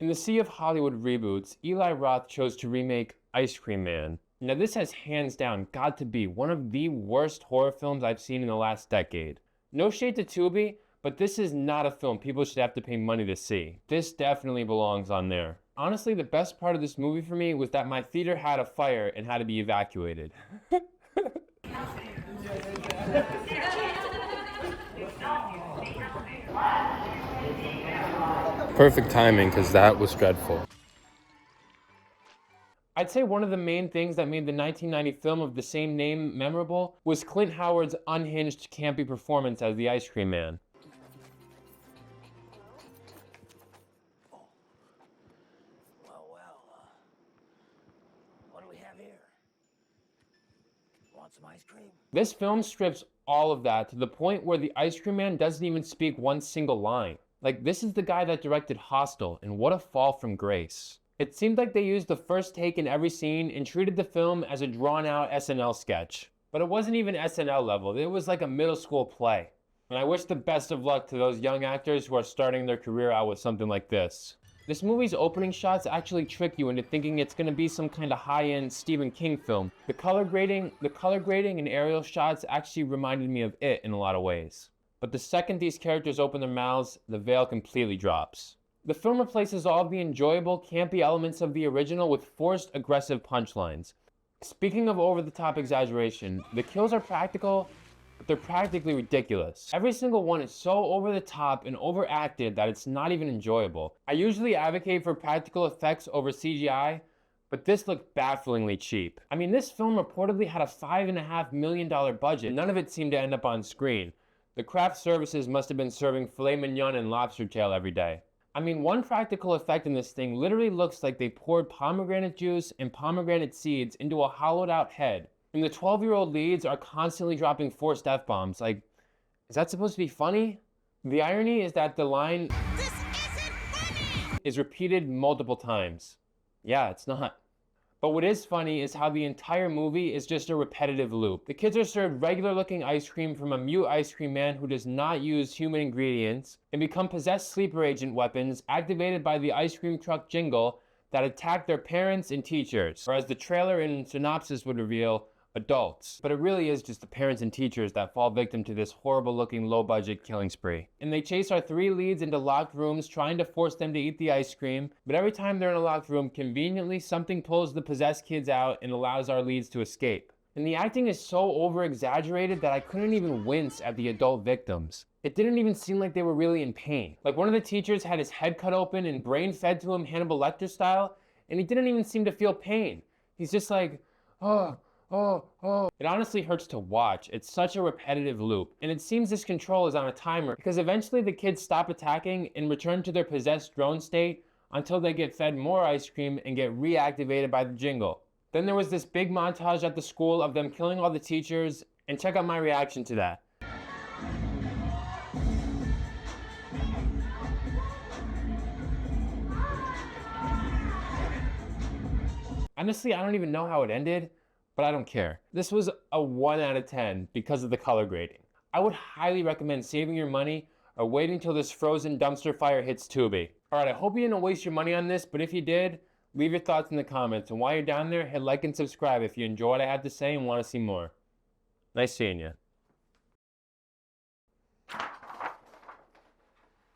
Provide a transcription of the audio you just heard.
In the sea of Hollywood reboots, Eli Roth chose to remake Ice Cream Man. Now this has hands down got to be one of the worst horror films I've seen in the last decade. No shade to Tubi, but this is not a film people should have to pay money to see. This definitely belongs on there. Honestly, the best part of this movie for me was that my theater had a fire and had to be evacuated. Perfect timing, because that was dreadful. I'd say one of the main things that made the 1990 film of the same name memorable was Clint Howard's unhinged, campy performance as the Ice Cream Man. What do we have here? Want some ice cream? This film strips all of that to the point where the Ice Cream Man doesn't even speak one single line. Like, this is the guy that directed Hostel, and what a fall from grace. It seemed like they used the first take in every scene and treated the film as a drawn-out SNL sketch. But it wasn't even SNL level, it was like a middle school play. And I wish the best of luck to those young actors who are starting their career out with something like this. This movie's opening shots actually trick you into thinking it's gonna be some kind of high-end Stephen King film. The color grading and aerial shots actually reminded me of It in a lot of ways. But the second these characters open their mouths, the veil completely drops. The film replaces all of the enjoyable, campy elements of the original with forced, aggressive punchlines. Speaking of over-the-top exaggeration, the kills are practical, but they're practically ridiculous. Every single one is so over the top and overacted that it's not even enjoyable. I usually advocate for practical effects over CGI, but this looked bafflingly cheap. I mean, this film reportedly had a $5.5 million budget. None of it seemed to end up on screen. The craft services must have been serving filet mignon and lobster tail every day. I mean, one practical effect in this thing literally looks like they poured pomegranate juice and pomegranate seeds into a hollowed out head. And the 12-year-old leads are constantly dropping forced F-bombs. Like, is that supposed to be funny? The irony is that the line, "This isn't funny," is repeated multiple times. Yeah, it's not. But what is funny is how the entire movie is just a repetitive loop. The kids are served regular-looking ice cream from a mute ice cream man who does not use human ingredients and become possessed sleeper agent weapons activated by the ice cream truck jingle that attack their parents and teachers, or as the trailer and synopsis would reveal, adults. But it really is just the parents and teachers that fall victim to this horrible-looking low-budget killing spree. And they chase our three leads into locked rooms trying to force them to eat the ice cream, but every time they're in a locked room, conveniently something pulls the possessed kids out and allows our leads to escape. And the acting is so over-exaggerated that I couldn't even wince at the adult victims. It didn't even seem like they were really in pain. Like, one of the teachers had his head cut open and brain fed to him Hannibal Lecter style, and he didn't even seem to feel pain. He's just like, oh. It honestly hurts to watch. It's such a repetitive loop. And it seems this control is on a timer because eventually the kids stop attacking and return to their possessed drone state until they get fed more ice cream and get reactivated by the jingle. Then there was this big montage at the school of them killing all the teachers, and check out my reaction to that. Honestly, I don't even know how it ended, but I don't care. This was a 1 out of 10 because of the color grading. I would highly recommend saving your money or waiting till this frozen dumpster fire hits Tubi. Alright, I hope you didn't waste your money on this, but if you did, leave your thoughts in the comments. And while you're down there, hit like and subscribe if you enjoy what I had to say and want to see more. Nice seeing you.